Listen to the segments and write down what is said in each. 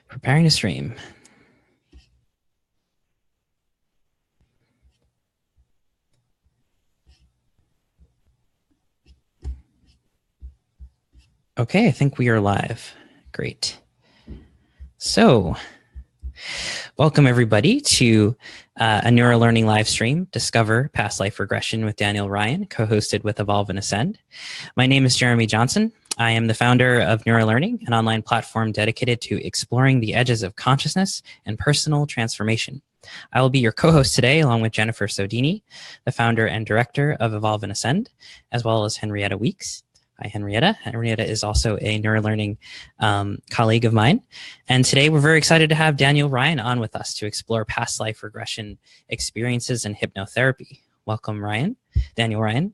Preparing to stream. Okay, I think we are live. Great. So, welcome everybody to a neurolearning live stream, Discover Past Life Regression with Daniel Ryan, co-hosted with Evolve and Ascend. My name is Jeremy Johnson. I am the founder of Neurolearning, an online platform dedicated to exploring the edges of consciousness and personal transformation. I will be your co-host today, along with Jennifer Sodini, the founder and director of Evolve and Ascend, as well as Henrietta Weeks. Hi, Henrietta. Henrietta is also a neurolearning colleague of mine. And today we're very excited to have Daniel Ryan on with us to explore past life regression experiences and hypnotherapy. Welcome, Daniel Ryan.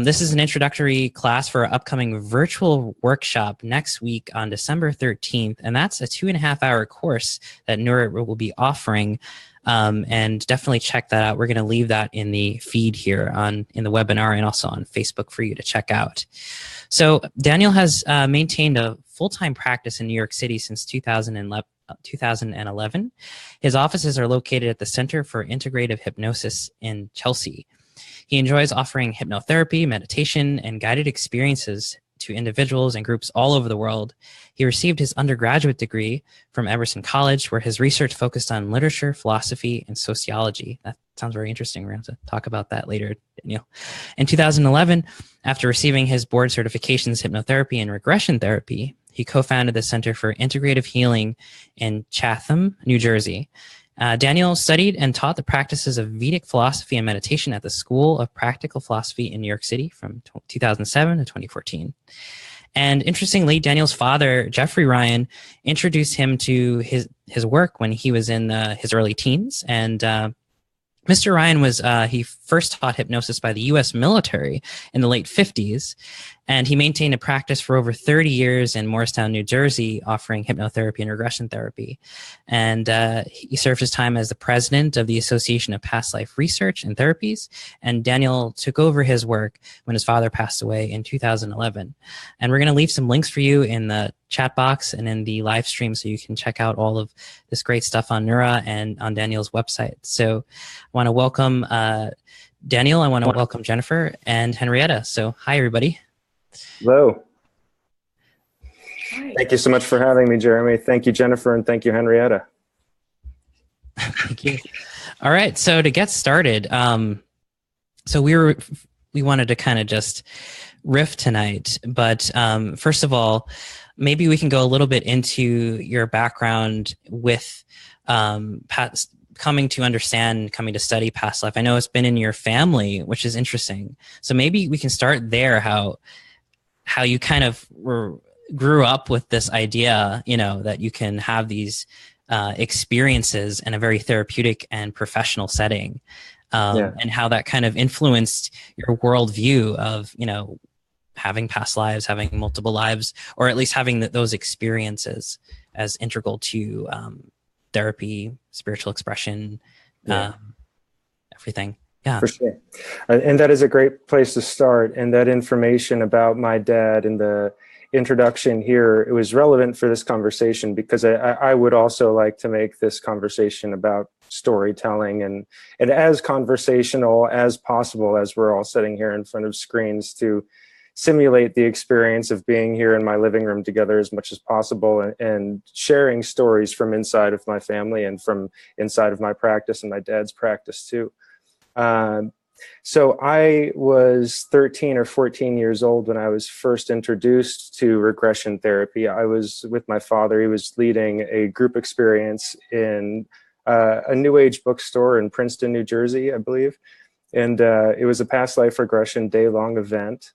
This is an introductory class for our upcoming virtual workshop next week on December 13th. And that's a 2.5-hour course that Neuro will be offering. And definitely check that out. We're going to leave that in the feed here in the webinar and also on Facebook for you to check out. So Daniel has maintained a full-time practice in New York City since 2011. His offices are located at the Center for Integrative Hypnosis in Chelsea. He enjoys offering hypnotherapy, meditation, and guided experiences to individuals and groups all over the world. He received his undergraduate degree from Emerson College, where his research focused on literature, philosophy, and sociology. That sounds very interesting. We're going to talk about that later, Daniel. In 2011, after receiving his board certifications, hypnotherapy and regression therapy, he co-founded the Center for Integrative Healing in Chatham, New Jersey. Daniel studied and taught the practices of Vedic philosophy and meditation at the School of Practical Philosophy in New York City from 2007 to 2014. And interestingly, Daniel's father, Jeffrey Ryan, introduced him to his work when he was in his early teens. And Mr. Ryan he first taught hypnosis by the U.S. military in the late 50s, and he maintained a practice for over 30 years in Morristown, New Jersey, offering hypnotherapy and regression therapy. And he served his time as the president of the Association of Past Life Research and Therapies, and Daniel took over his work when his father passed away in 2011. And we're going to leave some links for you in the chat box and in the live stream so you can check out all of this great stuff on Neura and on Daniel's website. So I want to welcome Daniel. I want to welcome Jennifer and Henrietta. So hi, everybody. Hello. Hi. Thank you so much for having me, Jeremy. Thank you, Jennifer, and thank you, Henrietta. Thank you. All right, so to get started, so we wanted to kind of just riff tonight, but first of all, maybe we can go a little bit into your background with coming to study past life. I know it's been in your family, which is interesting. So maybe we can start there, how you kind of grew up with this idea, that you can have these experiences in a very therapeutic and professional setting, and how that kind of influenced your worldview of, having past lives, having multiple lives, or at least having those experiences as integral to therapy, spiritual expression, everything. Yeah, for sure. And that is a great place to start. And that information about my dad in the introduction here, it was relevant for this conversation because I would also like to make this conversation about storytelling and as conversational as possible as we're all sitting here in front of screens to simulate the experience of being here in my living room together as much as possible and sharing stories from inside of my family and from inside of my practice and my dad's practice too. So I was 13 or 14 years old when I was first introduced to regression therapy. I was with my father. He was leading a group experience in a New Age bookstore in Princeton, New Jersey, I believe. And it was a past life regression day-long event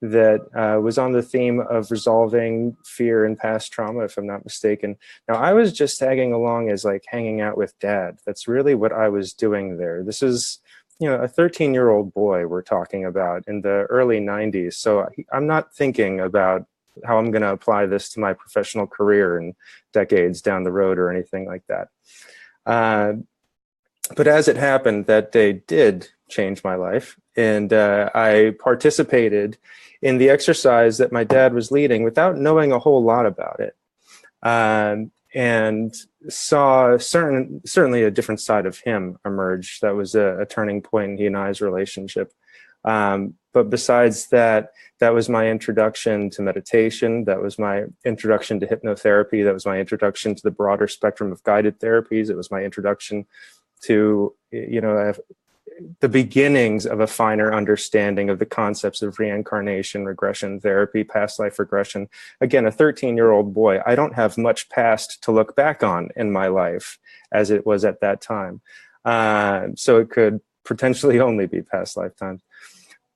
that was on the theme of resolving fear and past trauma, if I'm not mistaken. Now, I was just tagging along as like hanging out with Dad. That's really what I was doing there. This is, a 13-year-old boy we're talking about in the early 90s. So I'm not thinking about how I'm going to apply this to my professional career in decades down the road or anything like that. But as it happened, that day did change my life. And I participated in the exercise that my dad was leading without knowing a whole lot about it. and saw certainly a different side of him emerge. That was a turning point in he and I's relationship. But besides that, that was my introduction to meditation. That was my introduction to hypnotherapy. That was my introduction to the broader spectrum of guided therapies. It was my introduction to, the beginnings of a finer understanding of the concepts of reincarnation, regression therapy, past life regression. Again, a 13-year-old boy, I don't have much past to look back on in my life as it was at that time. So it could potentially only be past lifetimes.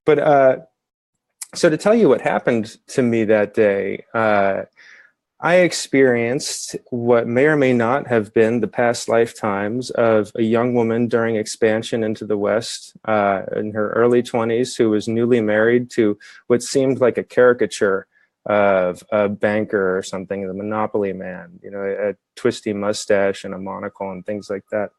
But so to tell you what happened to me that day, I experienced what may or may not have been the past lifetimes of a young woman during expansion into the West in her early 20s who was newly married to what seemed like a caricature of a banker or something, the Monopoly man, a twisty mustache and a monocle and things like that.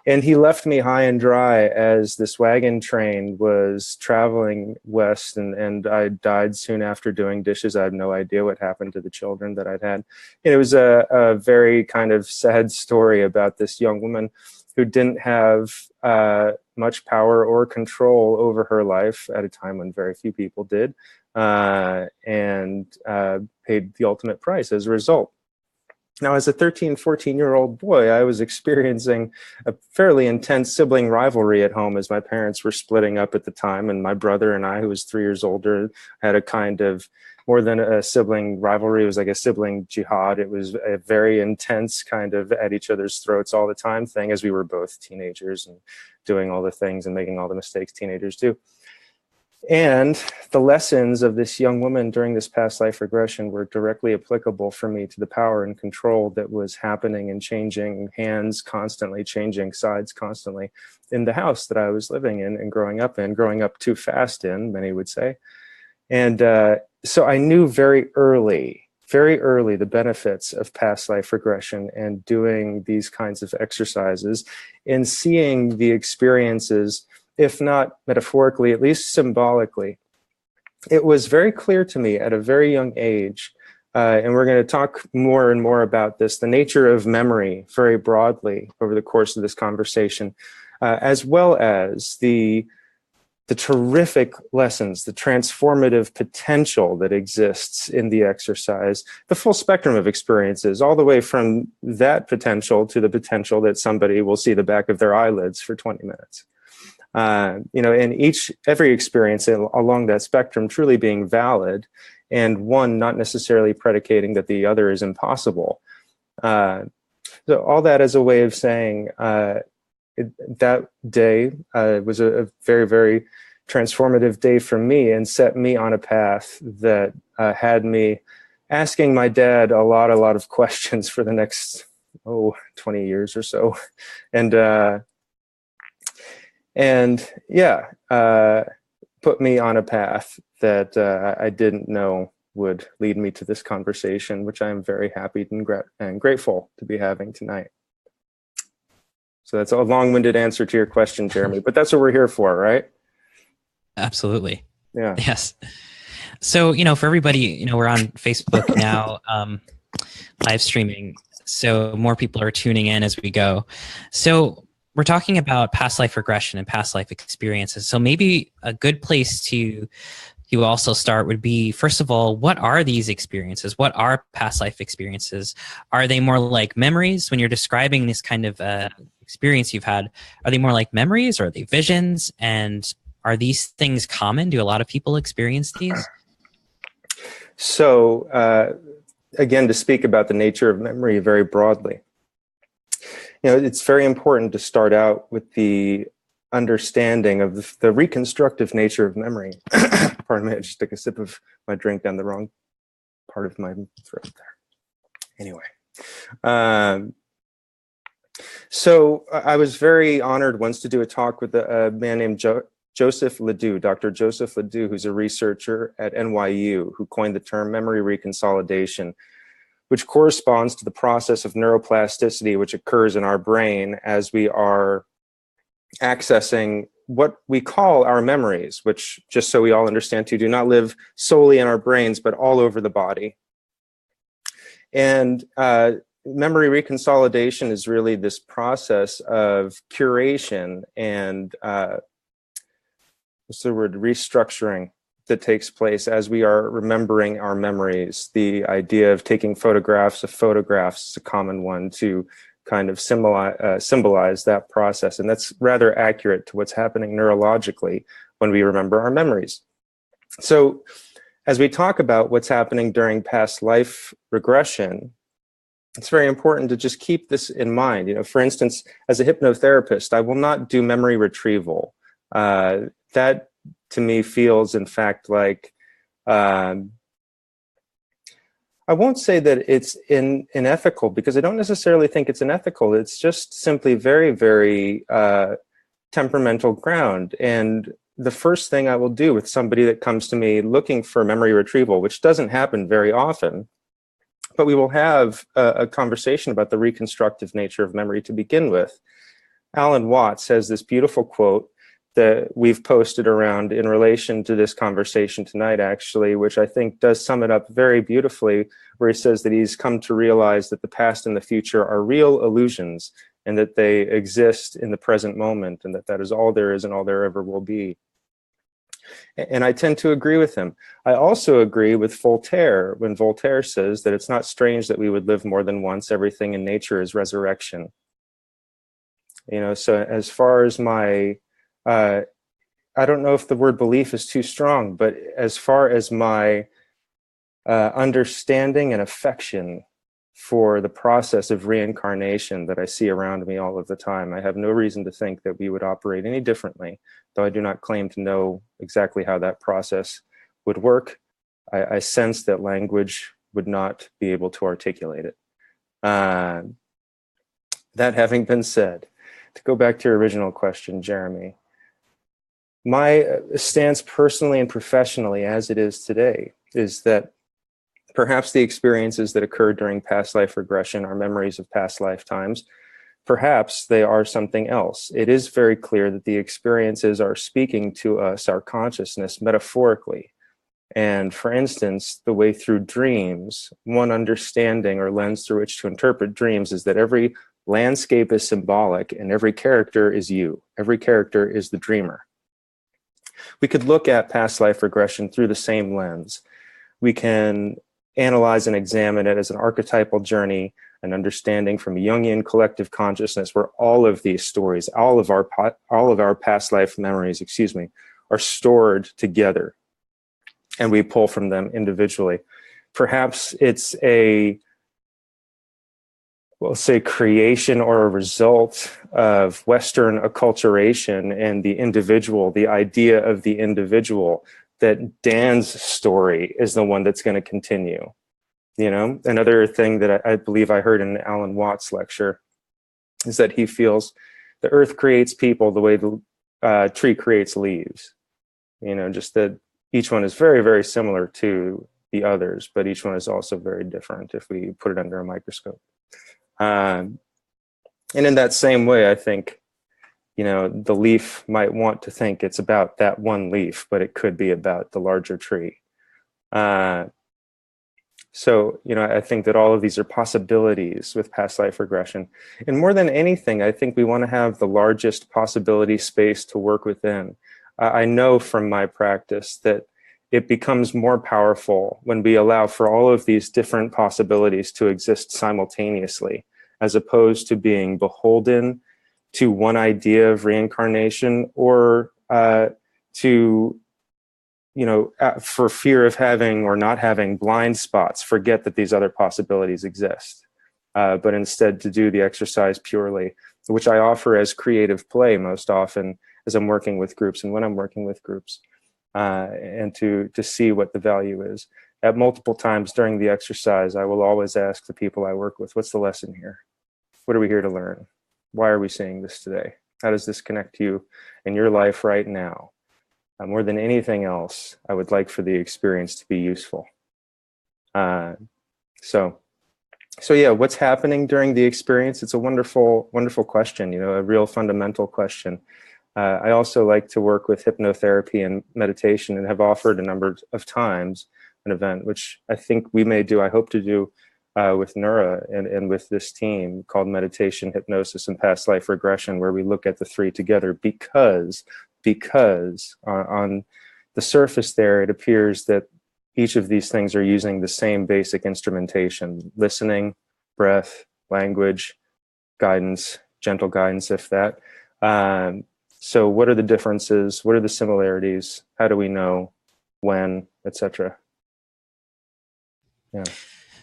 And he left me high and dry as this wagon train was traveling west, and I died soon after doing dishes. I have no idea what happened to the children that I'd had. It was a very kind of sad story about this young woman who didn't have much power or control over her life at a time when very few people did, and paid the ultimate price as a result. Now, as a 13, 14-year-old boy, I was experiencing a fairly intense sibling rivalry at home as my parents were splitting up at the time. And my brother and I, who was 3 years older, had a kind of more than a sibling rivalry. It was like a sibling jihad. It was a very intense kind of at each other's throats all the time thing, as we were both teenagers and doing all the things and making all the mistakes teenagers do. And the lessons of this young woman during this past life regression were directly applicable for me to the power and control that was happening and changing hands constantly, changing sides constantly in the house that I was living in and growing up too fast in, many would say. And so I knew very early, the benefits of past life regression and doing these kinds of exercises and seeing the experiences, if not metaphorically, at least symbolically. It was very clear to me at a very young age, and we're going to talk more and more about this, the nature of memory very broadly over the course of this conversation, as well as the terrific lessons, the transformative potential that exists in the exercise, the full spectrum of experiences, all the way from that potential to the potential that somebody will see the back of their eyelids for 20 minutes. And every experience along that spectrum truly being valid, and one not necessarily predicating that the other is impossible. So all that as a way of saying that day was a very, very transformative day for me and set me on a path that had me asking my dad a lot of questions for the next 20 years or so. And put me on a path that I didn't know would lead me to this conversation, which I am very happy and grateful to be having tonight. So that's a long-winded answer to your question, Jeremy, but that's what we're here for, right? Absolutely. Yeah. Yes. So, for everybody, we're on Facebook now, live streaming. So more people are tuning in as we go. So we're talking about past life regression and past life experiences. So maybe a good place to also start would be, first of all, what are these experiences? What are past life experiences? Are they more like memories when you're describing this kind of experience you've had? Are they more like memories, or are they visions? And are these things common? Do a lot of people experience these? So again, to speak about the nature of memory very broadly, it's very important to start out with the understanding of the reconstructive nature of memory. Pardon me, I just took a sip of my drink down the wrong part of my throat there. Anyway, so I was very honored once to do a talk with a man named Joseph Ledoux, Dr. Joseph Ledoux, who's a researcher at NYU, who coined the term memory reconsolidation, which corresponds to the process of neuroplasticity which occurs in our brain as we are accessing what we call our memories, which, just so we all understand too, do not live solely in our brains, but all over the body. And memory reconsolidation is really this process of curation and what's the word, restructuring that takes place as we are remembering our memories. The idea of taking photographs of photographs is a common one to kind of symbolize that process. And that's rather accurate to what's happening neurologically when we remember our memories. So as we talk about what's happening during past life regression, it's very important to just keep this in mind. You know, for instance, as a hypnotherapist, I will not do memory retrieval. That to me feels, in fact, like I won't say that it's unethical, because I don't necessarily think it's unethical. It's just simply very, very temperamental ground. And the first thing I will do with somebody that comes to me looking for memory retrieval, which doesn't happen very often, but we will have a conversation about the reconstructive nature of memory to begin with. Alan Watts has this beautiful quote that we've posted around in relation to this conversation tonight, actually, which I think does sum it up very beautifully, where he says that he's come to realize that the past and the future are real illusions, and that they exist in the present moment, and that that is all there is and all there ever will be. And I tend to agree with him. I also agree with Voltaire when Voltaire says that it's not strange that we would live more than once. Everything in nature is resurrection. You know, so as far as my, I don't know if the word belief is too strong, but as far as my understanding and affection for the process of reincarnation that I see around me all of the time, I have no reason to think that we would operate any differently, though I do not claim to know exactly how that process would work. I sense that language would not be able to articulate it. That having been said, to go back to your original question, Jeremy, my stance personally and professionally as it is today is that perhaps the experiences that occurred during past life regression are memories of past lifetimes. Perhaps they are something else. It is very clear that the experiences are speaking to us, our consciousness, metaphorically. And for instance, the way through dreams, one understanding or lens through which to interpret dreams is that every landscape is symbolic and every character is you. Every character is the dreamer. We could look at past life regression through the same lens. We can analyze and examine it as an archetypal journey, an understanding from a Jungian collective consciousness where all of these stories, all of our past life memories, are stored together, and we pull from them individually. Perhaps it's a, we'll say, creation or a result of Western acculturation and the individual, the idea of the individual, that Dan's story is the one that's going to continue. You know, another thing that I believe I heard in Alan Watts' lecture is that he feels the earth creates people the way the tree creates leaves. You know, just that each one is very, very similar to the others, but each one is also very different if we put it under a microscope. And in that same way, I think, you know, the leaf might want to think it's about that one leaf, but it could be about the larger tree. So, you know, I think that all of these are possibilities with past life regression. And more than anything, I think we want to have the largest possibility space to work within. I know from my practice that it becomes more powerful when we allow for all of these different possibilities to exist simultaneously, as opposed to being beholden to one idea of reincarnation, or to, you know, for fear of having or not having blind spots, forget that these other possibilities exist, but instead to do the exercise purely, which I offer as creative play most often as I'm working with groups and when I'm working with groups, and to see what the value is. At multiple times during the exercise, I will always ask the people I work with, what's the lesson here? What are we here to learn? Why are we seeing this today? How does this connect to you in your life right now? More than anything else, I would like for the experience to be useful. So yeah, what's happening during the experience? It's a wonderful, wonderful question, you know, a real fundamental question. I also like to work with hypnotherapy and meditation, and have offered a number of times an event, which I think we may do, I hope to do with Nura and with this team called Meditation, Hypnosis, and Past Life Regression, where we look at the three together because on the surface there, it appears that each of these things are using the same basic instrumentation: listening, breath, language, guidance, gentle guidance, if that. So what are the differences? What are the similarities? How do we know? When, etc.? Yeah.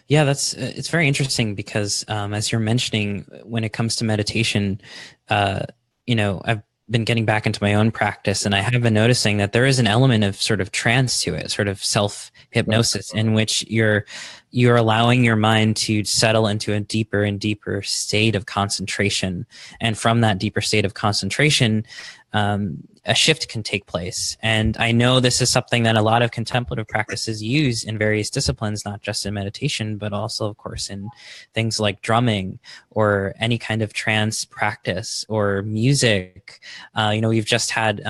Yeah, it's very interesting because as you're mentioning, when it comes to meditation, I've been getting back into my own practice, and I have been noticing that there is an element of sort of trance to it, sort of self-hypnosis, in which you're allowing your mind to settle into a deeper and deeper state of concentration, and from that deeper state of concentration, a shift can take place. And I know this is something that a lot of contemplative practices use in various disciplines, not just in meditation, but also, of course, in things like drumming or any kind of trance practice or music. We've just had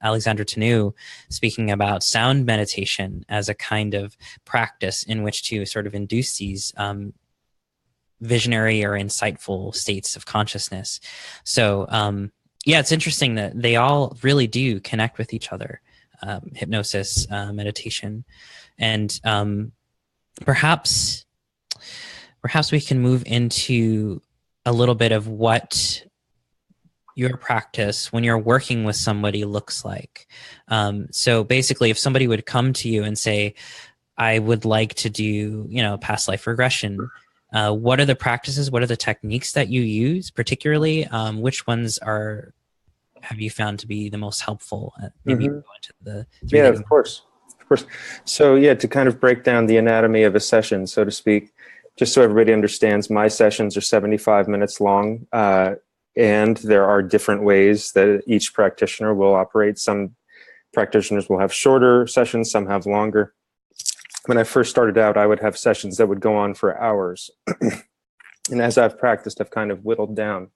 Alexandra Tanu speaking about sound meditation as a kind of practice in which to sort of induce these visionary or insightful states of consciousness. So, yeah, it's interesting that they all really do connect with each other, hypnosis, meditation, and perhaps we can move into a little bit of what your practice when you're working with somebody looks like. So basically, if somebody would come to you and say, I would like to do, past life regression, what are the practices? What are the techniques that you use particularly? Which ones have you found to be the most helpful? Maybe you can go into the three. Yeah, of course. So yeah, to kind of break down the anatomy of a session, so to speak, just so everybody understands, my sessions are 75 minutes long, and there are different ways that each practitioner will operate. Some practitioners will have shorter sessions, some have longer. When I first started out, I would have sessions that would go on for hours. And as I've practiced, I've kind of whittled down.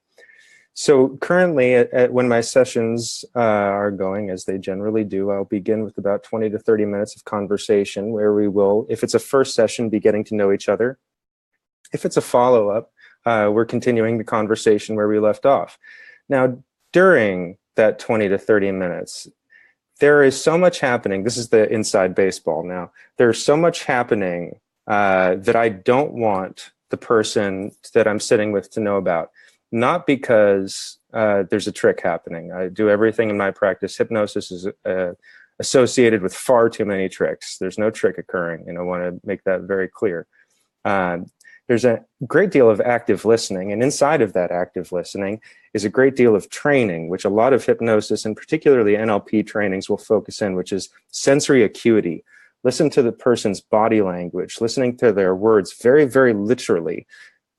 So currently, when my sessions are going, as they generally do, I'll begin with about 20 to 30 minutes of conversation where we will, if it's a first session, be getting to know each other. If it's a follow-up, we're continuing the conversation where we left off. Now, during that 20 to 30 minutes, there is so much happening. This is the inside baseball now. There's so much happening that I don't want the person that I'm sitting with to know about. Not because there's a trick happening. I do everything in my practice. Hypnosis is associated with far too many tricks. There's no trick occurring, and I want to make that very clear. There's a great deal of active listening, and inside of that active listening is a great deal of training, which a lot of hypnosis and particularly NLP trainings will focus in, which is sensory acuity. Listen to the person's body language, listening to their words very, very literally.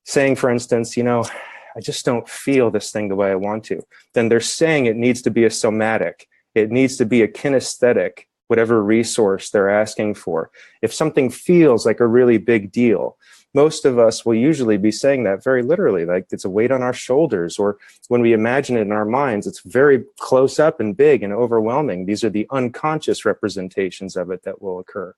Saying, for instance, I just don't feel this thing the way I want to. Then they're saying it needs to be a somatic. It needs to be a kinesthetic, whatever resource they're asking for. If something feels like a really big deal, most of us will usually be saying that very literally, like it's a weight on our shoulders, or when we imagine it in our minds, it's very close up and big and overwhelming. These are the unconscious representations of it that will occur.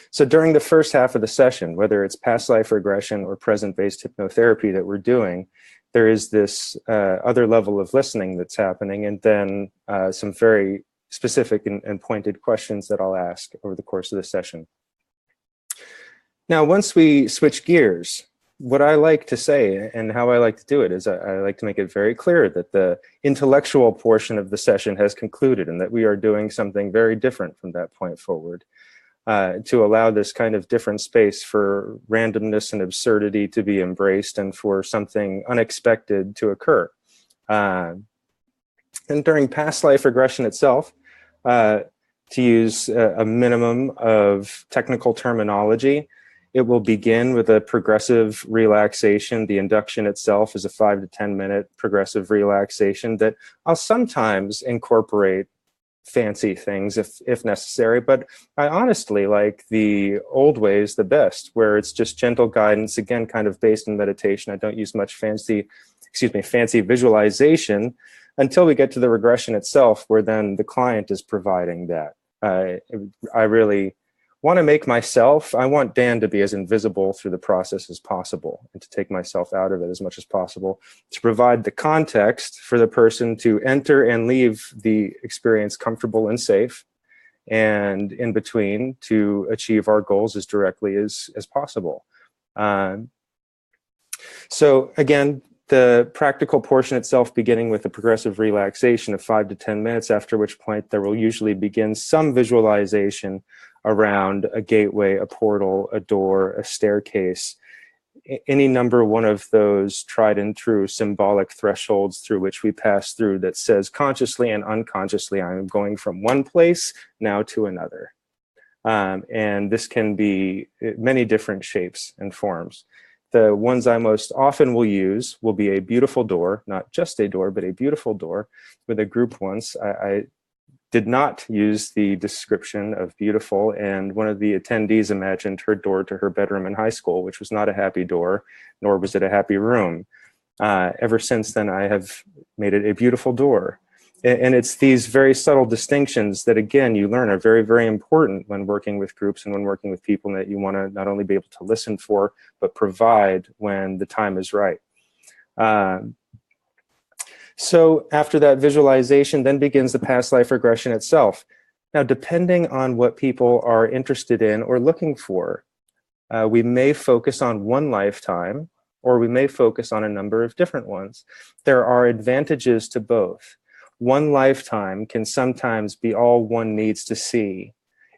So during the first half of the session, whether it's past life regression or present-based hypnotherapy that we're doing, there is this other level of listening that's happening, and then some very specific and pointed questions that I'll ask over the course of the session. Now, once we switch gears, what I like to say and how I like to do it is I like to make it very clear that the intellectual portion of the session has concluded and that we are doing something very different from that point forward. To allow this kind of different space for randomness and absurdity to be embraced and for something unexpected to occur. And during past life regression itself, to use a minimum of technical terminology, it will begin with a progressive relaxation. The induction itself is a 5 to 10 minute progressive relaxation that I'll sometimes incorporate fancy things if necessary, but I honestly like the old ways the best, where it's just gentle guidance, again, kind of based in meditation. I don't use much fancy visualization until we get to the regression itself, where then the client is providing that. I really want to make myself, I want Dan to be as invisible through the process as possible and to take myself out of it as much as possible, to provide the context for the person to enter and leave the experience comfortable and safe, and in between to achieve our goals as directly as possible. So again, the practical portion itself beginning with a progressive relaxation of 5 to 10 minutes, after which point there will usually begin some visualization around a gateway, a portal, a door, a staircase, any number one of those tried and true symbolic thresholds through which we pass through that says consciously and unconsciously, I'm going from one place now to another. And this can be many different shapes and forms. The ones I most often will use will be a beautiful door, not just a door, but a beautiful door. With a group once, I did not use the description of beautiful, and one of the attendees imagined her door to her bedroom in high school, which was not a happy door, nor was it a happy room. Ever since then, I have made it a beautiful door. And it's these very subtle distinctions that, again, you learn are very, very important when working with groups and when working with people, that you want to not only be able to listen for, but provide when the time is right. So after that visualization, then begins the past life regression itself. Now, depending on what people are interested in or looking for, we may focus on one lifetime, or we may focus on a number of different ones. There are advantages to both. One lifetime can sometimes be all one needs to see.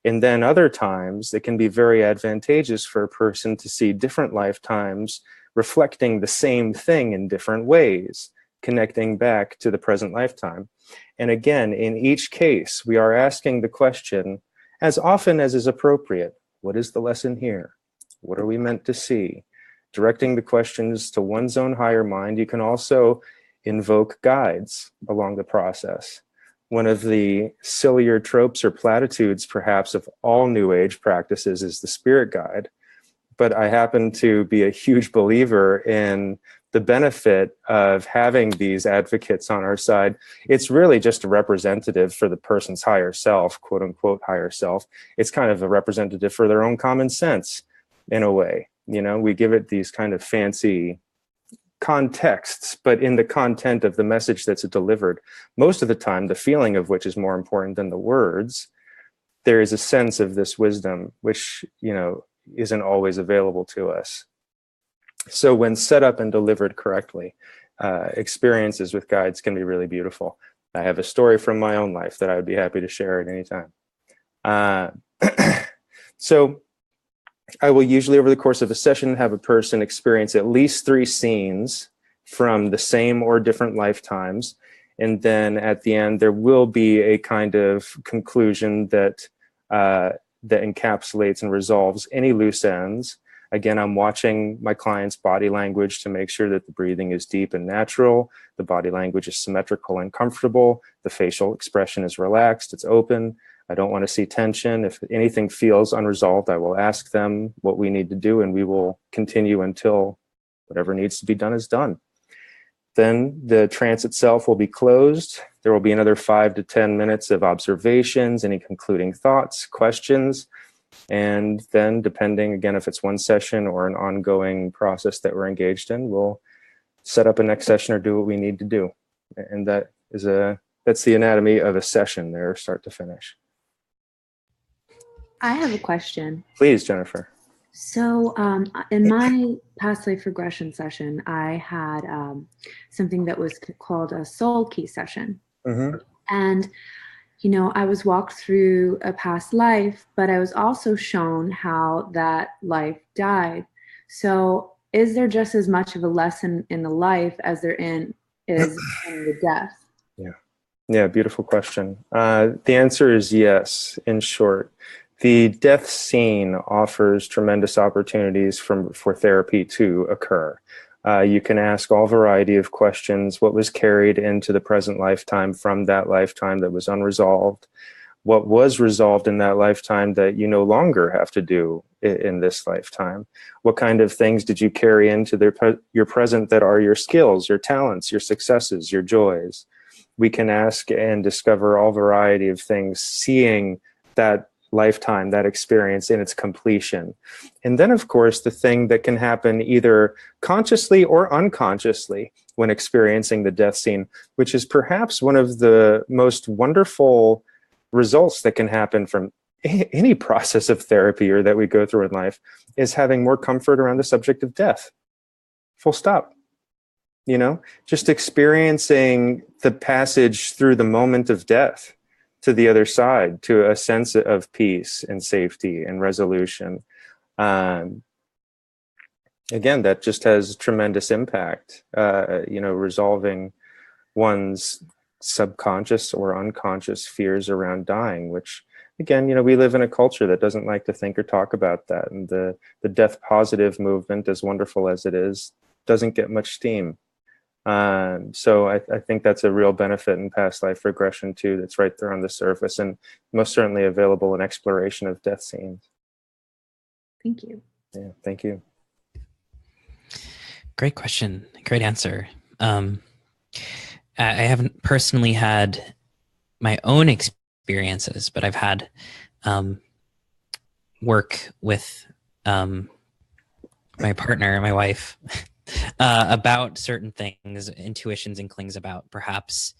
And then other times, it can be very advantageous for a person to see different lifetimes reflecting the same thing in different ways, connecting back to the present lifetime. And again, in each case, we are asking the question, as often as is appropriate, what is the lesson here? What are we meant to see? Directing the questions to one's own higher mind. You can also invoke guides along the process. One of the sillier tropes or platitudes, perhaps, of all New Age practices is the spirit guide. But I happen to be a huge believer in the benefit of having these advocates on our side. It's really just a representative for the person's higher self, quote unquote higher self. It's kind of a representative for their own common sense in a way. You know, we give it these kind of fancy contexts, but in the content of the message that's delivered, most of the time, the feeling of which is more important than the words, there is a sense of this wisdom, which, you know, isn't always available to us. So when set up and delivered correctly, experiences with guides can be really beautiful. I have a story from my own life that I would be happy to share at any time. So I will usually, over the course of a session, have a person experience at least 3 scenes from the same or different lifetimes. And then at the end, there will be a kind of conclusion that encapsulates and resolves any loose ends. Again, I'm watching my client's body language to make sure that the breathing is deep and natural, the body language is symmetrical and comfortable, the facial expression is relaxed, it's open. I don't want to see tension. If anything feels unresolved, I will ask them what we need to do, and we will continue until whatever needs to be done is done. Then the trance itself will be closed. There will be another 5 to 10 minutes of observations, any concluding thoughts, questions, and then depending, again, if it's one session or an ongoing process that we're engaged in, we'll set up a next session or do what we need to do. And that's the anatomy of a session there, start to finish. I have a question. Please, Jennifer. So in my past life regression session, I had something that was called a soul key session. Mm-hmm. And, you know, I was walked through a past life, but I was also shown how that life died. So is there just as much of a lesson in the life as there is in the death? Yeah, beautiful question. The answer is yes, in short. The death scene offers tremendous opportunities for therapy to occur. You can ask all variety of questions. What was carried into the present lifetime from that lifetime that was unresolved? What was resolved in that lifetime that you no longer have to do in this lifetime? What kind of things did you carry into your present that are your skills, your talents, your successes, your joys? We can ask and discover all variety of things, seeing that lifetime, that experience in its completion. And then, of course, the thing that can happen either consciously or unconsciously when experiencing the death scene, which is perhaps one of the most wonderful results that can happen from any process of therapy or that we go through in life, is having more comfort around the subject of death. Full stop. You know, just experiencing the passage through the moment of death to the other side, to a sense of peace and safety and resolution. Again, that just has tremendous impact, you know, resolving one's subconscious or unconscious fears around dying, which, again, you know, we live in a culture that doesn't like to think or talk about that. And the death positive movement, as wonderful as it is, doesn't get much steam. So I think that's a real benefit in past life regression too, that's right there on the surface, and most certainly available in exploration of death scenes. Thank you. Yeah, thank you. Great question. Great answer. I haven't personally had my own experiences, but I've had work with my partner, my wife, about certain things, intuitions, inklings about perhaps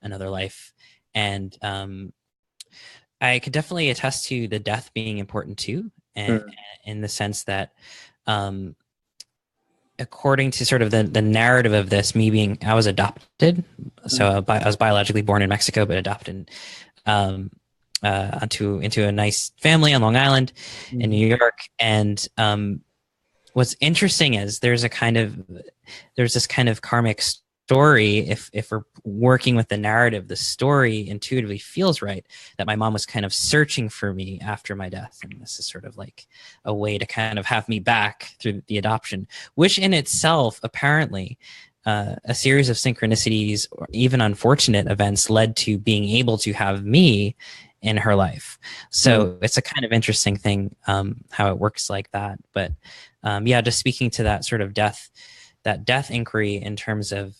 another life. And I could definitely attest to the death being important too, and in the sense that according to sort of the narrative of this, I was adopted. So I was biologically born in Mexico, but adopted into a nice family on Long Island in New York. And what's interesting is there's this kind of karmic story. If we're working with the narrative, the story intuitively feels right, that my mom was kind of searching for me after my death. And this is sort of like a way to kind of have me back through the adoption, which in itself, apparently, a series of synchronicities or even unfortunate events led to being able to have me in her life. So it's a kind of interesting thing, how it works like that. But yeah, just speaking to that sort of death inquiry in terms of,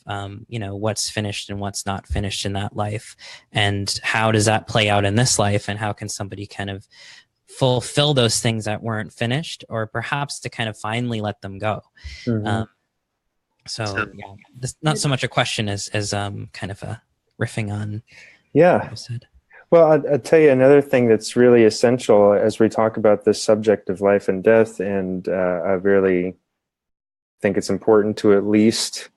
you know, what's finished and what's not finished in that life, and how does that play out in this life, and how can somebody kind of fulfill those things that weren't finished, or perhaps to kind of finally let them go. So yeah, this, not so much a question as kind of a riffing on what was said. Well, I'll tell you another thing that's really essential as we talk about this subject of life and death, and I really think it's important to at least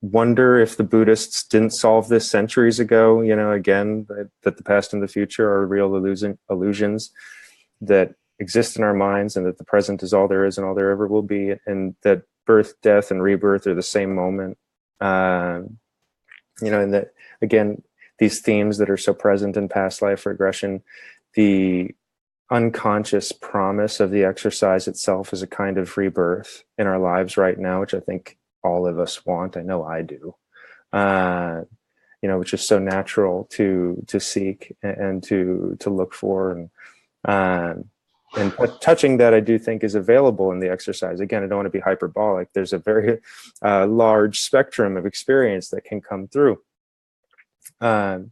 wonder if the Buddhists didn't solve this centuries ago, you know, again, that the past and the future are real illusions that exist in our minds, and that the present is all there is and all there ever will be, and that birth, death, and rebirth are the same moment. You know, and that, again, these themes that are so present in past life regression, the unconscious promise of the exercise itself is a kind of rebirth in our lives right now, which I think all of us want. I know I do. You know, which is so natural to seek and to look for, and touching that, I do think, is available in the exercise. Again, I don't want to be hyperbolic. There's a very large spectrum of experience that can come through. And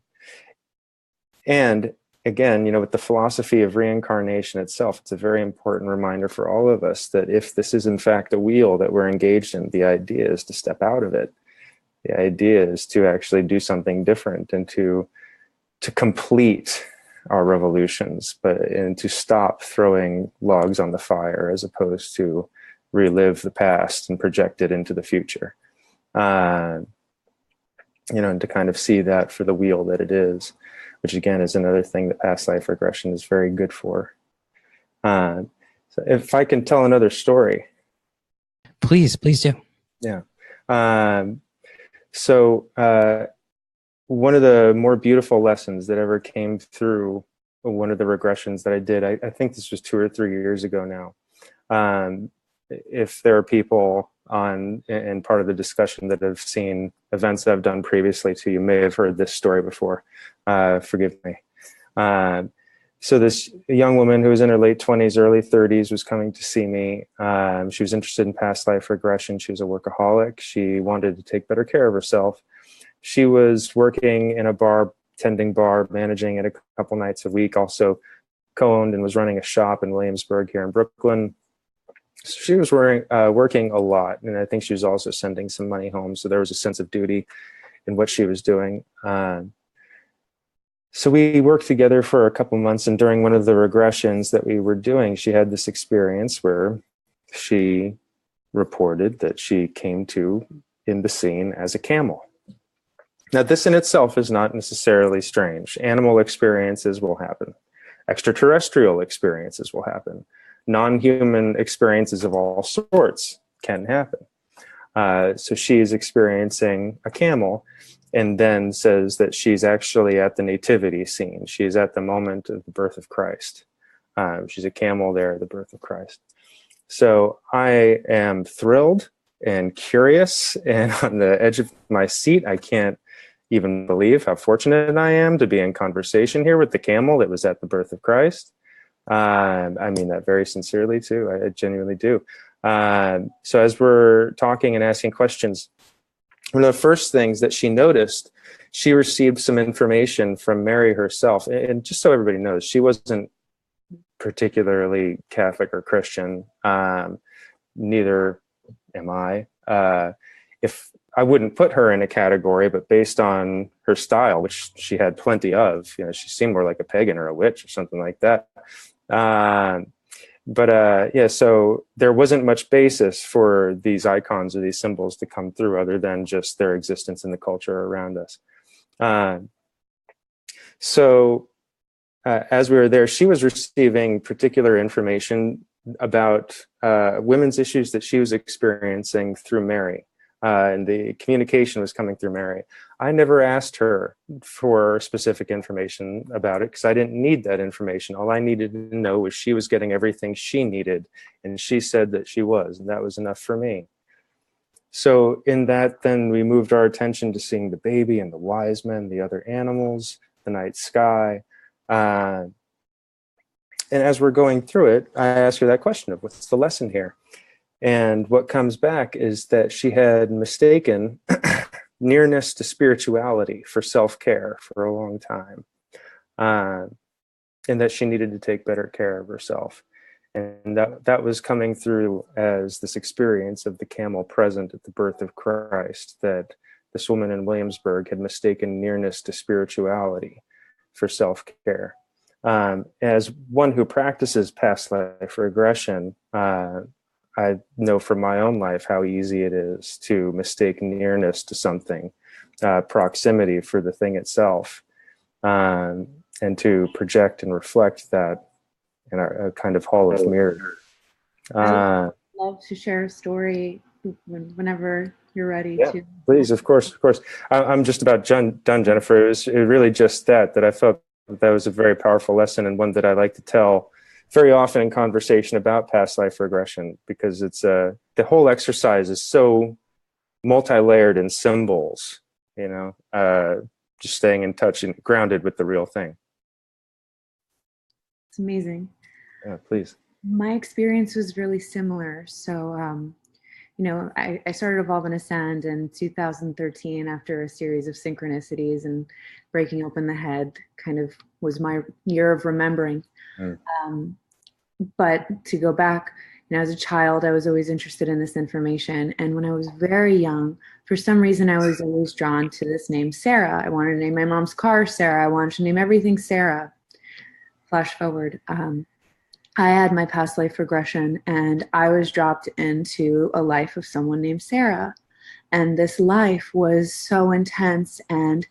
again, you know, with the philosophy of reincarnation itself, it's a very important reminder for all of us that if this is in fact a wheel that we're engaged in, the idea is to step out of it. The idea is to actually do something different, and to complete our revolutions, and to stop throwing logs on the fire, as opposed to relive the past and project it into the future. You know, and to kind of see that for the wheel that it is, which again is another thing that past life regression is very good for. So if I can tell another story. Please do. Yeah. So one of the more beautiful lessons that ever came through one of the regressions that I did, I think this was 2 or 3 years ago now. If there are people in part of the discussion that have seen events that I've done previously too, you may have heard this story before. Forgive me. So this young woman who was in her late 20s, early 30s was coming to see me. She was interested in past life regression. She was a workaholic. She wanted to take better care of herself. She was working in a bar, tending bar, managing it a couple nights a week, also co-owned and was running a shop in Williamsburg here in Brooklyn. So she was working a lot, and I think she was also sending some money home. So there was a sense of duty in what she was doing. So we worked together for a couple months, and during one of the regressions that we were doing, she had this experience where she reported that she came to in the scene as a camel. Now, this in itself is not necessarily strange. Animal experiences will happen. Extraterrestrial experiences will happen. Non-human experiences of all sorts can happen. So she is experiencing a camel, and then says that she's actually at the nativity scene. She's at the moment of the birth of Christ. She's a camel there at the birth of Christ. So I am thrilled and curious and on the edge of my seat. I can't even believe how fortunate I am to be in conversation here with the camel that was at the birth of Christ. I mean that very sincerely too. I genuinely do. So as we're talking and asking questions, one of the first things that she noticed, she received some information from Mary herself. And just so everybody knows, she wasn't particularly Catholic or Christian. Neither am I. If I wouldn't put her in a category, but based on her style, which she had plenty of, she seemed more like a pagan or a witch or something like that. Yeah, so there wasn't much basis for these icons or these symbols to come through other than just their existence in the culture around us. As we were there, she was receiving particular information about women's issues that she was experiencing through Mary. And the communication was coming through Mary. I never asked her for specific information about it because I didn't need that information. All I needed to know was she was getting everything she needed, and she said that she was, and that was enough for me. So in that, then we moved our attention to seeing the baby and the wise men, the other animals, the night sky. And as we're going through it, I asked her that question of what's the lesson here? And what comes back is that she had mistaken nearness to spirituality for self-care for a long time, and that she needed to take better care of herself. And that was coming through as this experience of the camel present at the birth of Christ, that this woman in Williamsburg had mistaken nearness to spirituality for self-care. As one who practices past life regression, I know from my own life how easy it is to mistake nearness to something, proximity for the thing itself, and to project and reflect that in a kind of hall of mirrors. I would love to share a story whenever you're ready. Yeah, to. Please, of course. I'm just about done, Jennifer. It was really just that I felt that was a very powerful lesson, and one that I like to tell very often in conversation about past life regression, because it's the whole exercise is so multi-layered in symbols, just staying in touch and grounded with the real thing. It's amazing. Yeah, please. My experience was really similar. So, I started Evolve and Ascend in 2013 after a series of synchronicities, and breaking open the head kind of was my year of remembering. But to go back, as a child, I was always interested in this information. And when I was very young, for some reason, I was always drawn to this name, Sarah. I wanted to name my mom's car Sarah. I wanted to name everything Sarah. Flash forward. I had my past life regression, and I was dropped into a life of someone named Sarah. And this life was so intense, and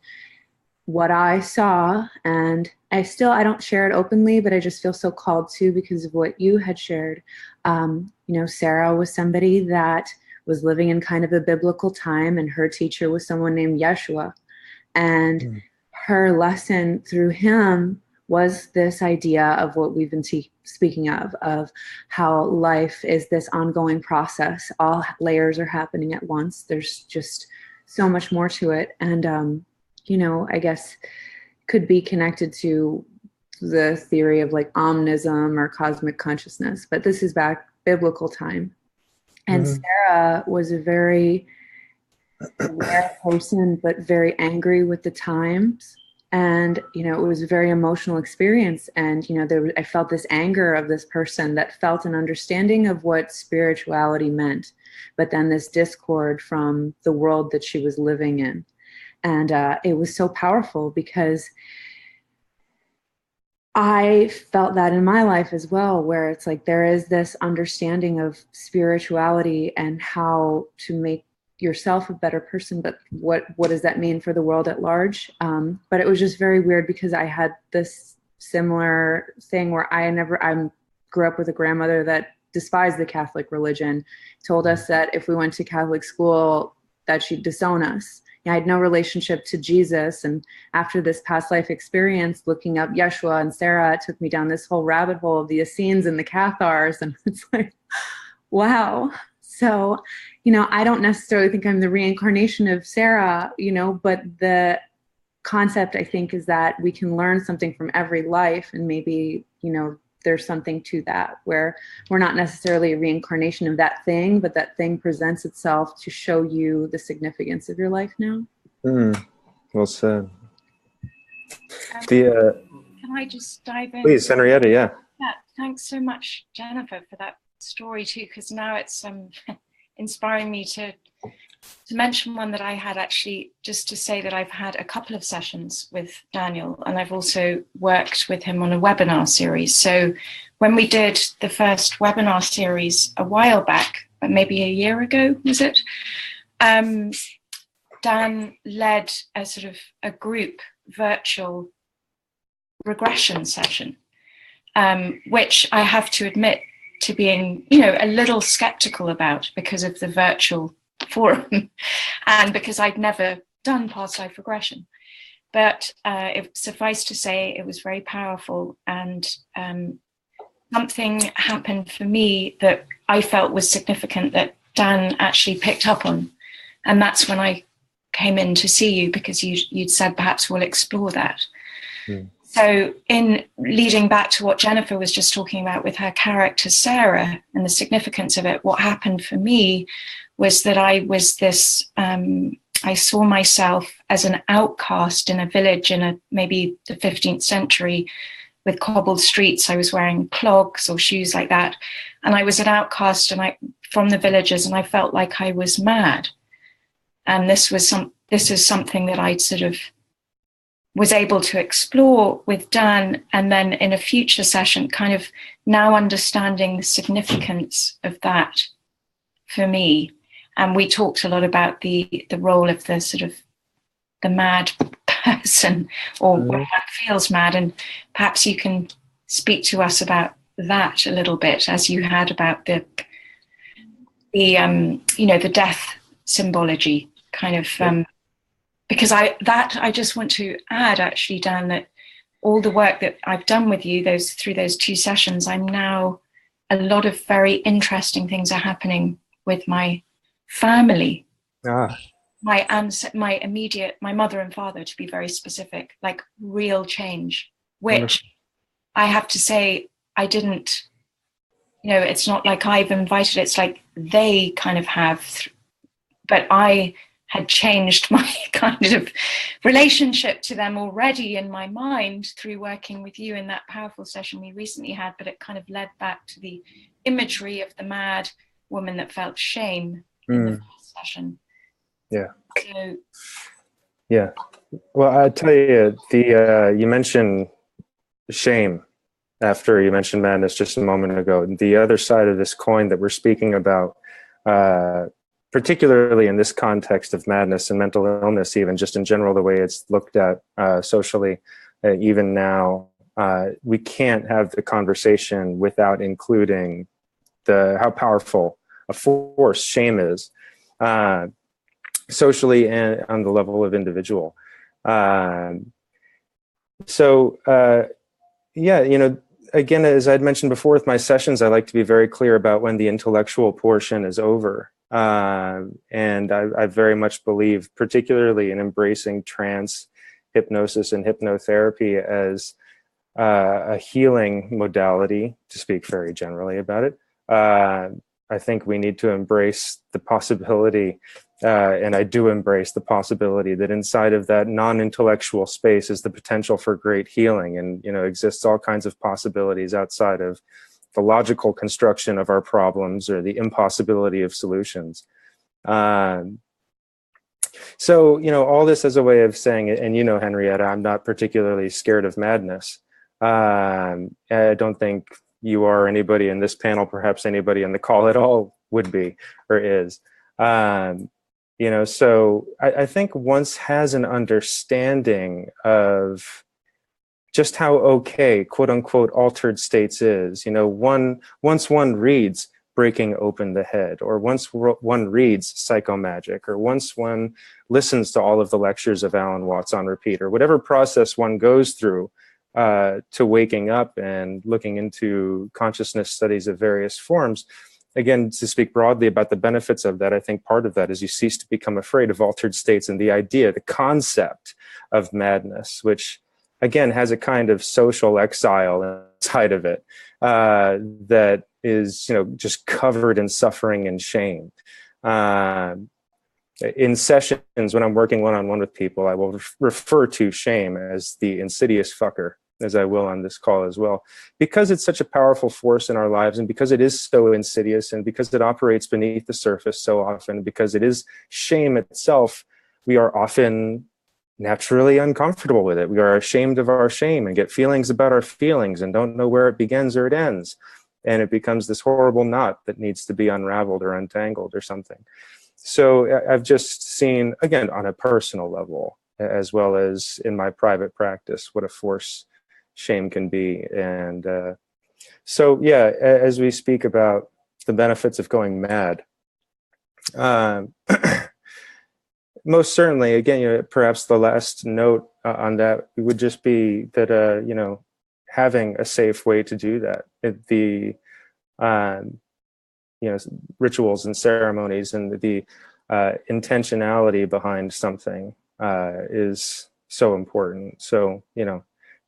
what I saw, and I don't share it openly, but I just feel so called to because of what you had shared. Sarah was somebody that was living in kind of a biblical time, and her teacher was someone named Yeshua. And her lesson through him was this idea of what we've been speaking of how life is this ongoing process. All layers are happening at once. There's just so much more to it. And, I guess could be connected to the theory of like omnism or cosmic consciousness, but this is back biblical time. And Sarah was a very aware person, but very angry with the times. And, it was a very emotional experience. And, I felt this anger of this person that felt an understanding of what spirituality meant, but then this discord from the world that she was living in. And it was so powerful because I felt that in my life as well, where it's like there is this understanding of spirituality and how to make yourself a better person, but what does that mean for the world at large? But it was just very weird because I had this similar thing where I grew up with a grandmother that despised the Catholic religion, told us that if we went to Catholic school that she'd disown us. I had no relationship to Jesus. And after this past life experience, looking up Yeshua and Sarah, it took me down this whole rabbit hole of the Essenes and the Cathars. And it's like, wow. So, I don't necessarily think I'm the reincarnation of Sarah, but the concept, I think, is that we can learn something from every life. And maybe, there's something to that where we're not necessarily a reincarnation of that thing, but that thing presents itself to show you the significance of your life now. Well said. Can I just dive in? Please, Henrietta, yeah. Yeah, thanks so much, Jennifer, for that story too, because now it's inspiring me to mention one that I had, actually, just to say that I've had a couple of sessions with Daniel, and I've also worked with him on a webinar series. So when we did the first webinar series a while back, maybe a year ago, was it? Dan led a sort of a group virtual regression session, which I have to admit to being, a little skeptical about because of the virtual forum and because I'd never done past life regression. But it suffice to say, it was very powerful, and something happened for me that I felt was significant that Dan actually picked up on. And that's when I came in to see you, because you'd said perhaps we'll explore that. So in leading back to what Jennifer was just talking about with her character, Sarah, and the significance of it, what happened for me was that I was this, I saw myself as an outcast in a village in maybe the 15th century with cobbled streets. I was wearing clogs or shoes like that. And I was an outcast from the villagers, and I felt like I was mad. And this is something that I'd sort of was able to explore with Dan, and then in a future session, kind of now understanding the significance of that for me. And we talked a lot about the role of the sort of the mad person, or when one feels mad, and perhaps you can speak to us about that a little bit, as you had about the death symbology kind of. Because I just want to add, actually, Dan, that all the work that I've done with you through those 2 sessions, I'm now, a lot of very interesting things are happening with my family, my immediate, my mother and father, to be very specific, like real change, which I have to say, I didn't, it's not like I've invited, it's like they kind of have, but I had changed my kind of relationship to them already in my mind through working with you in that powerful session we recently had, but it kind of led back to the imagery of the mad woman that felt shame in the first session. Yeah. So, yeah. Well, I tell you, you mentioned shame after you mentioned madness just a moment ago. The other side of this coin that we're speaking about, particularly in this context of madness and mental illness, even just in general, the way it's looked at socially, even now, we can't have the conversation without including how powerful a force shame is, socially and on the level of individual. Again, as I'd mentioned before with my sessions, I like to be very clear about when the intellectual portion is over. And I very much believe, particularly in embracing trance, hypnosis, and hypnotherapy as a healing modality, to speak very generally about it. I think we need to embrace the possibility, and I do embrace the possibility, that inside of that non-intellectual space is the potential for great healing, and exists all kinds of possibilities outside of the logical construction of our problems or the impossibility of solutions. So, all this as a way of saying it, and Henrietta, I'm not particularly scared of madness. I don't think you or anybody in this panel, perhaps anybody on the call at all, would be or is. So I think once has an understanding of just how okay, quote unquote, altered states is. Once one reads Breaking Open the Head, or once one reads Psychomagic, or once one listens to all of the lectures of Alan Watts on repeat, or whatever process one goes through to waking up and looking into consciousness studies of various forms, again, to speak broadly about the benefits of that, I think part of that is you cease to become afraid of altered states, and the concept of madness, which again has a kind of social exile inside of it, that is, just covered in suffering and shame. In sessions, when I'm working one-on-one with people, I will refer to shame as the insidious fucker, as I will on this call as well, because it's such a powerful force in our lives, and because it is so insidious, and because it operates beneath the surface so often, because it is shame itself, we are often naturally uncomfortable with it. We are ashamed of our shame and get feelings about our feelings and don't know where it begins or it ends. And it becomes this horrible knot that needs to be unraveled or untangled or something. So I've just seen, again, on a personal level, as well as in my private practice, what a force shame can be. And so, yeah, as we speak about the benefits of going mad, most certainly, again, perhaps the last note on that would just be that, having a safe way to do that, the rituals and ceremonies and the intentionality behind something is so important. So,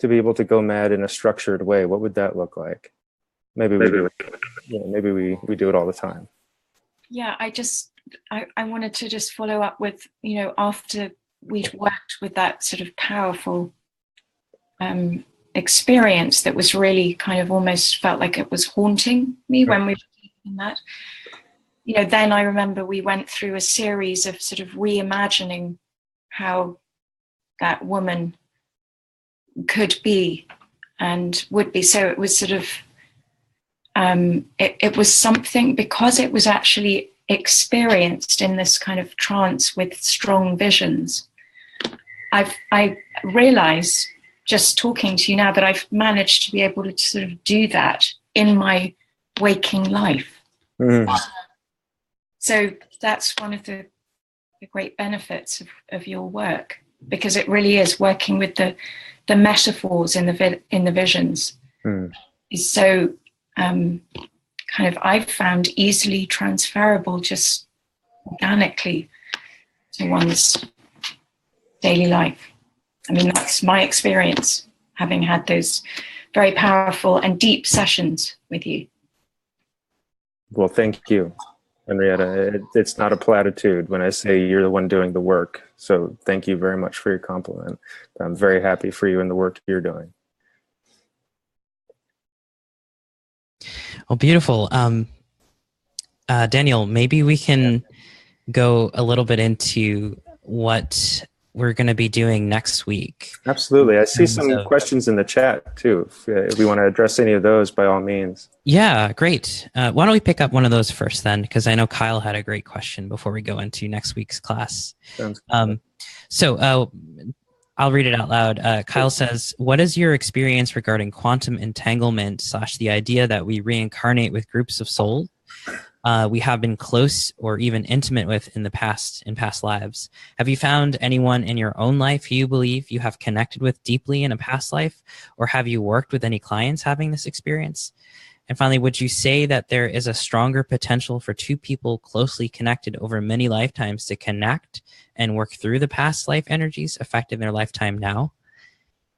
to be able to go mad in a structured way, what would that look like? Maybe we do it. Maybe we do it all the time. Yeah, I wanted to just follow up with, after we'd worked with that sort of powerful experience that was really kind of almost felt like it was haunting me when we were doing that. Then I remember we went through a series of sort of reimagining how that woman could be and would be. So it was sort of, it was something, because it was actually experienced in this kind of trance with strong visions. I realize, just talking to you now, that I've managed to be able to sort of do that in my waking life. So that's one of the great benefits of your work, because it really is working with the metaphors in the visions is so kind of, I've found, easily transferable just organically to one's daily life. I mean, that's my experience, having had those very powerful and deep sessions with you. Well, thank you, Henrietta. It's not a platitude when I say you're the one doing the work. So thank you very much for your compliment. I'm very happy for you and the work you're doing. Well, beautiful. Daniel, maybe we can go a little bit into what we're going to be doing next week. Absolutely. I see some questions in the chat too. If we want to address any of those, by all means. Yeah, great. Why don't we pick up one of those first then? Because I know Kyle had a great question before we go into next week's class. Sounds good. So I'll read it out loud. Kyle says, what is your experience regarding quantum entanglement / the idea that we reincarnate with groups of souls we have been close or even intimate with in past lives? Have you found anyone in your own life who you believe you have connected with deeply in a past life? Or have you worked with any clients having this experience? And finally, would you say that there is a stronger potential for two people closely connected over many lifetimes to connect and work through the past life energies affecting their lifetime now?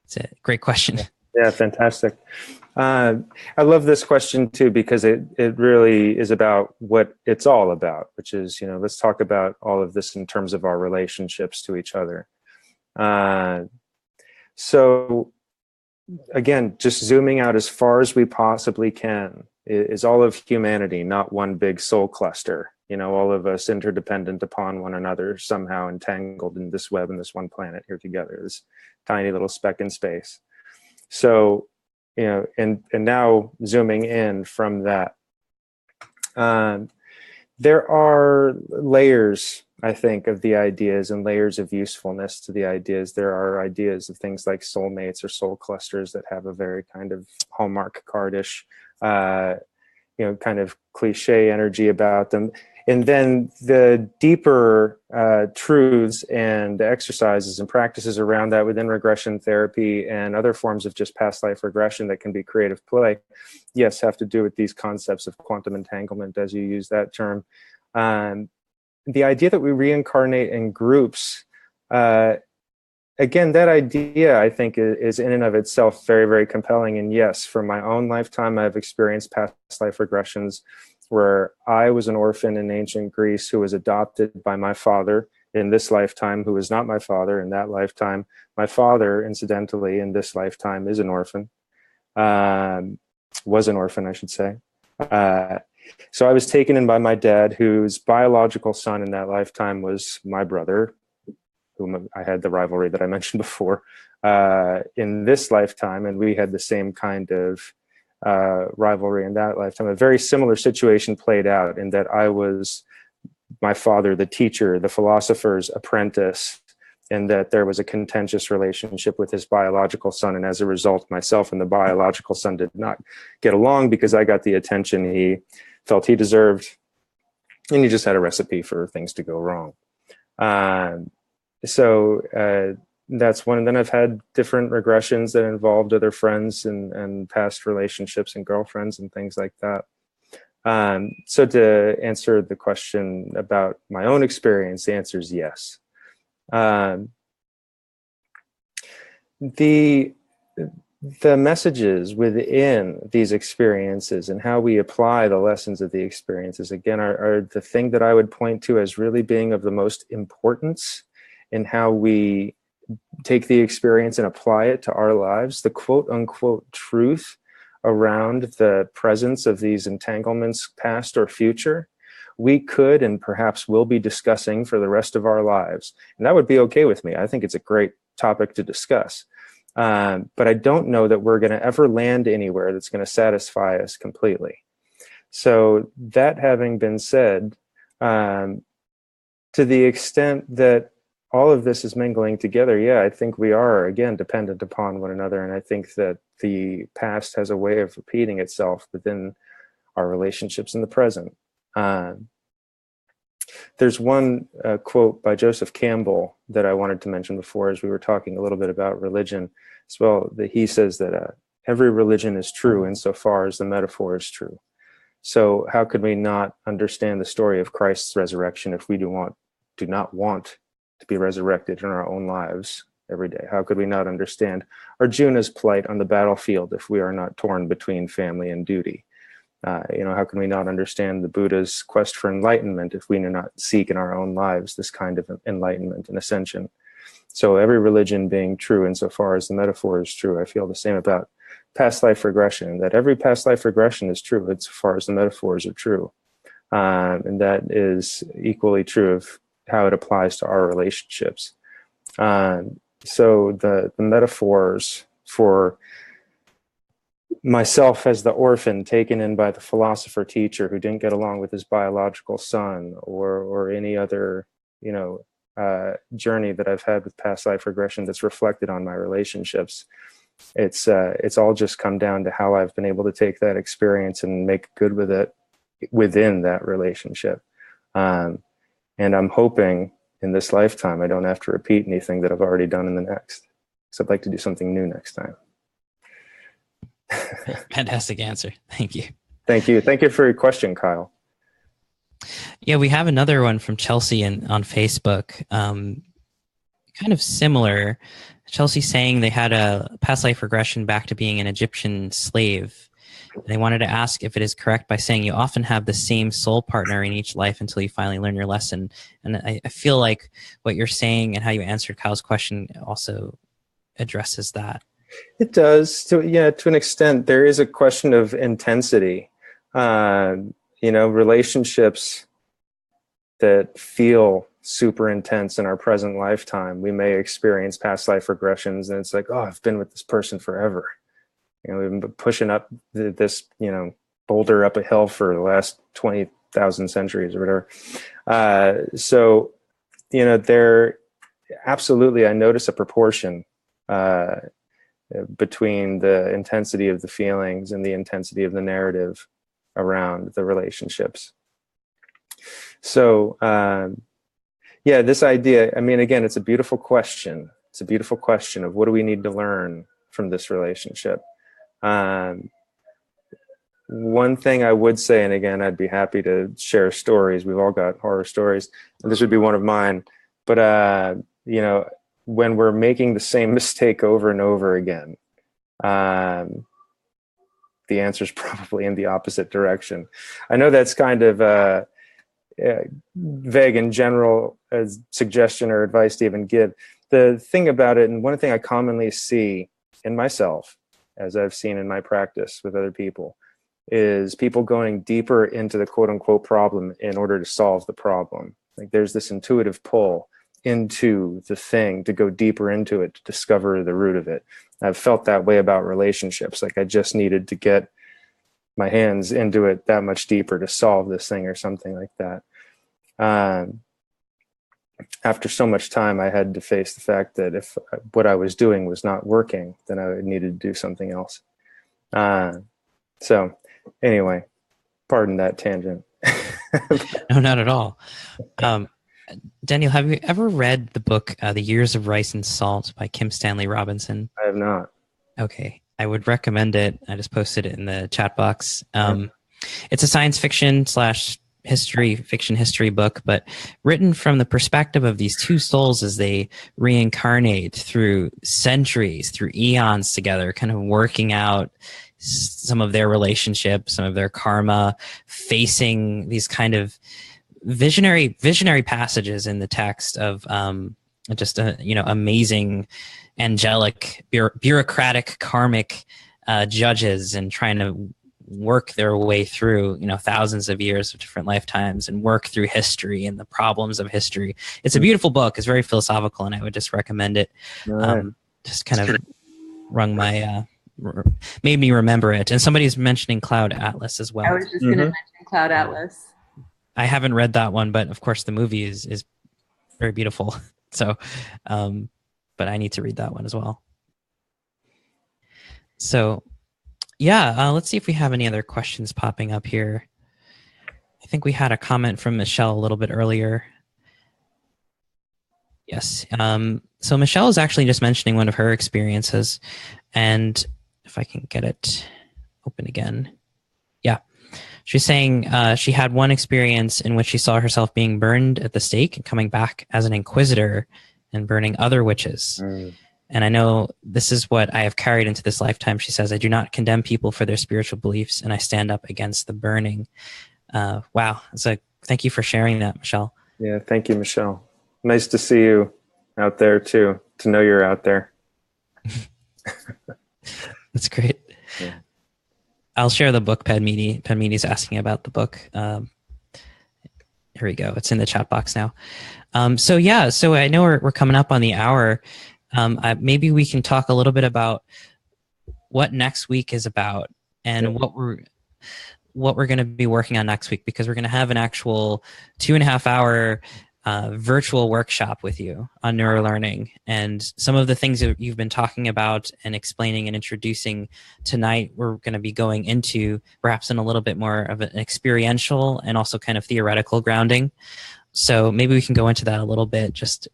It's a great question. Yeah, fantastic. I love this question too, because it really is about what it's all about, which is, let's talk about all of this in terms of our relationships to each other. So again, just zooming out as far as we possibly can is all of humanity, not one big soul cluster. All of us interdependent upon one another, somehow entangled in this web and this one planet here together, this tiny little speck in space. So, and now zooming in from that, there are layers, I think, of the ideas and layers of usefulness to the ideas. There are ideas of things like soulmates or soul clusters that have a very kind of Hallmark cardish, kind of cliche energy about them. And then the deeper truths and exercises and practices around that within regression therapy and other forms of just past life regression that can be creative play, yes, have to do with these concepts of quantum entanglement, as you use that term. The idea that we reincarnate in groups, again, that idea, I think, is in and of itself very, very compelling. And yes, from my own lifetime, I've experienced past life regressions where I was an orphan in ancient Greece who was adopted by my father in this lifetime, who was not my father in that lifetime. My father, incidentally, in this lifetime is an orphan, was an orphan, I should say. So I was taken in by my dad, whose biological son in that lifetime was my brother, whom I had the rivalry that I mentioned before, in this lifetime, and we had the same kind of rivalry in that lifetime. A very similar situation played out in that I was my father, the teacher, the philosopher's apprentice, and that there was a contentious relationship with his biological son. And as a result, myself and the biological son did not get along because I got the attention he felt he deserved. And he just had a recipe for things to go wrong. So that's one. And then I've had different regressions that involved other friends and past relationships and girlfriends and things like that. So to answer the question about my own experience, the answer is yes. The messages within these experiences and how we apply the lessons of the experiences, again, are the thing that I would point to as really being of the most importance in how we take the experience and apply it to our lives. The quote unquote truth around the presence of these entanglements, past or future, we could and perhaps will be discussing for the rest of our lives. And that would be okay with me. I think it's a great topic to discuss. But I don't know that we're going to ever land anywhere that's going to satisfy us completely. So that having been said, to the extent that all of this is mingling together, yeah, I think we are, again, dependent upon one another. And I think that the past has a way of repeating itself within our relationships in the present. There's one quote by Joseph Campbell that I wanted to mention before, as we were talking a little bit about religion as well, that he says that every religion is true insofar as the metaphor is true. So how could we not understand the story of Christ's resurrection if we do not want to be resurrected in our own lives every day? How could we not understand Arjuna's plight on the battlefield if we are not torn between family and duty? How can we not understand the Buddha's quest for enlightenment if we do not seek in our own lives this kind of enlightenment and ascension? So every religion being true insofar as the metaphor is true, I feel the same about past life regression, that every past life regression is true insofar as the metaphors are true. And that is equally true of how it applies to our relationships. So the metaphors for myself as the orphan taken in by the philosopher teacher who didn't get along with his biological son, or any other, journey that I've had with past life regression that's reflected on my relationships. It's all just come down to how I've been able to take that experience and make good with it within that relationship. And I'm hoping in this lifetime I don't have to repeat anything that I've already done in the next. So I'd like to do something new next time. Fantastic answer. Thank you. Thank you. Thank you for your question, Kyle. Yeah, we have another one from Chelsea on Facebook. Kind of similar. Chelsea's saying they had a past life regression back to being an Egyptian slave. They wanted to ask if it is correct by saying you often have the same soul partner in each life until you finally learn your lesson. And I feel like what you're saying and how you answered Kyle's question also addresses that. It does, to an extent. There is a question of intensity. Relationships that feel super intense in our present lifetime, we may experience past life regressions, and it's like, oh, I've been with this person forever. We've been pushing up this, boulder up a hill for the last 20,000 centuries or whatever. There absolutely, I notice a proportion between the intensity of the feelings and the intensity of the narrative around the relationships. So, this idea, again, it's a beautiful question. It's a beautiful question of what do we need to learn from this relationship? One thing I would say, and again, I'd be happy to share stories. We've all got horror stories, and this would be one of mine. But, when we're making the same mistake over and over again, the answer is probably in the opposite direction. I know that's kind of vague in general as suggestion or advice to even give. The thing about it, and one thing I commonly see in myself, as I've seen in my practice with other people, is people going deeper into the quote unquote problem in order to solve the problem. Like there's this intuitive pull into the thing to go deeper into it, to discover the root of it. I've felt that way about relationships. Like I just needed to get my hands into it that much deeper to solve this thing or something like that. After so much time, I had to face the fact that if what I was doing was not working, then I needed to do something else. So anyway, pardon that tangent. No, not at all. Daniel, have you ever read the book, The Years of Rice and Salt by Kim Stanley Robinson? I have not. Okay. I would recommend it. I just posted it in the chat box. It's a science fiction / fiction book, but written from the perspective of these two souls as they reincarnate through centuries, through eons together, kind of working out some of their relationships, some of their karma, facing these kind of visionary passages in the text of just amazing angelic bureaucratic karmic judges, and trying to work their way through thousands of years of different lifetimes and work through history and the problems of history. It's a beautiful book. It's very philosophical, and I would just recommend it. Just kind of made me remember it. And somebody's mentioning Cloud Atlas as well. I was just going to mention Cloud Atlas. I haven't read that one, but of course the movie is very beautiful. So, but I need to read that one as well. So, let's see if we have any other questions popping up here. I think we had a comment from Michelle a little bit earlier. Yes. So Michelle is actually just mentioning one of her experiences, and if I can get it open again. Yeah. She's saying she had one experience in which she saw herself being burned at the stake and coming back as an inquisitor and burning other witches. And I know this is what I have carried into this lifetime. She says, I do not condemn people for their spiritual beliefs, and I stand up against the burning. Wow. So thank you for sharing that, Michelle. Yeah, thank you, Michelle. Nice to see you out there too, to know you're out there. That's great. Yeah. I'll share the book. Padmini's asking about the book. Here we go. It's in the chat box now. So I know we're coming up on the hour. Maybe we can talk a little bit about what next week is about and what we're going to be working on next week, because we're going to have an actual 2.5 hour virtual workshop with you on neurolearning, and some of the things that you've been talking about and explaining and introducing tonight, we're going to be going into perhaps in a little bit more of an experiential and also kind of theoretical grounding. So maybe we can go into that a little bit, just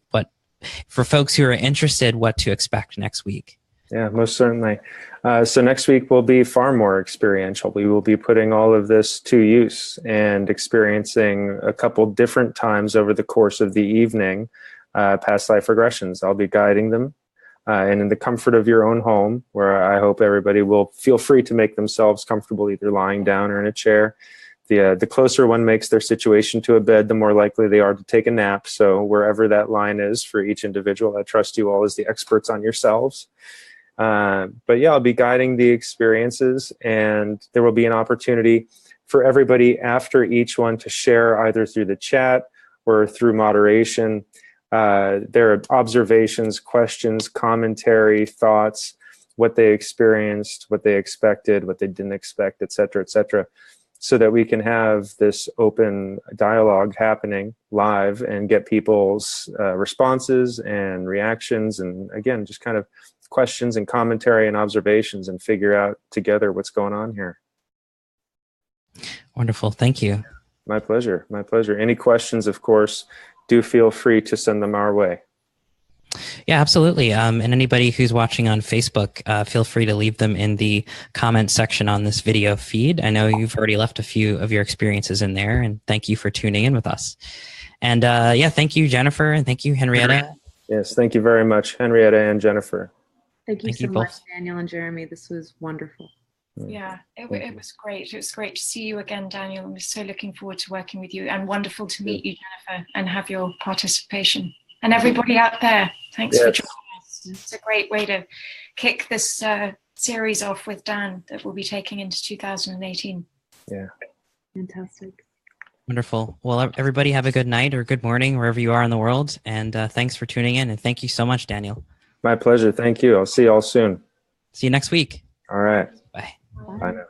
for folks who are interested, what to expect next week. Yeah, most certainly. So next week will be far more experiential. We will be putting all of this to use and experiencing a couple different times over the course of the evening, past life regressions. I'll be guiding them. and in the comfort of your own home, where I hope everybody will feel free to make themselves comfortable, either lying down or in a chair. The closer one makes their situation to a bed, the more likely they are to take a nap. So wherever that line is for each individual, I trust you all as the experts on yourselves. But yeah, I'll be guiding the experiences, and there will be an opportunity for everybody after each one to share either through the chat or through moderation their observations, questions, commentary, thoughts, what they experienced, what they expected, what they didn't expect, et cetera, so that we can have this open dialogue happening live and get people's responses and reactions, and again, just kind of questions and commentary and observations, and figure out together what's going on here. Wonderful. Thank you. My pleasure. My pleasure. Any questions, of course, do feel free to send them our way. Yeah, absolutely. And anybody who's watching on Facebook, feel free to leave them in the comment section on this video feed. I know you've already left a few of your experiences in there, and thank you for tuning in with us. And yeah, thank you, Jennifer, and thank you, Henrietta. Yes, thank you very much, Henrietta and Jennifer. Thank you Thank you so much, both. Daniel and Jeremy. This was wonderful. Yeah, it was great. It was great to see you again, Daniel. I'm so looking forward to working with you, and wonderful to meet you, Jennifer, and have your participation. And everybody out there, thanks for joining us. It's a great way to kick this series off with Dan that we'll be taking into 2018. Yeah. Fantastic. Wonderful. Well, everybody have a good night or good morning wherever you are in the world. And thanks for tuning in. And thank you so much, Daniel. My pleasure. Thank you. I'll see you all soon. See you next week. All right. Bye. Bye now.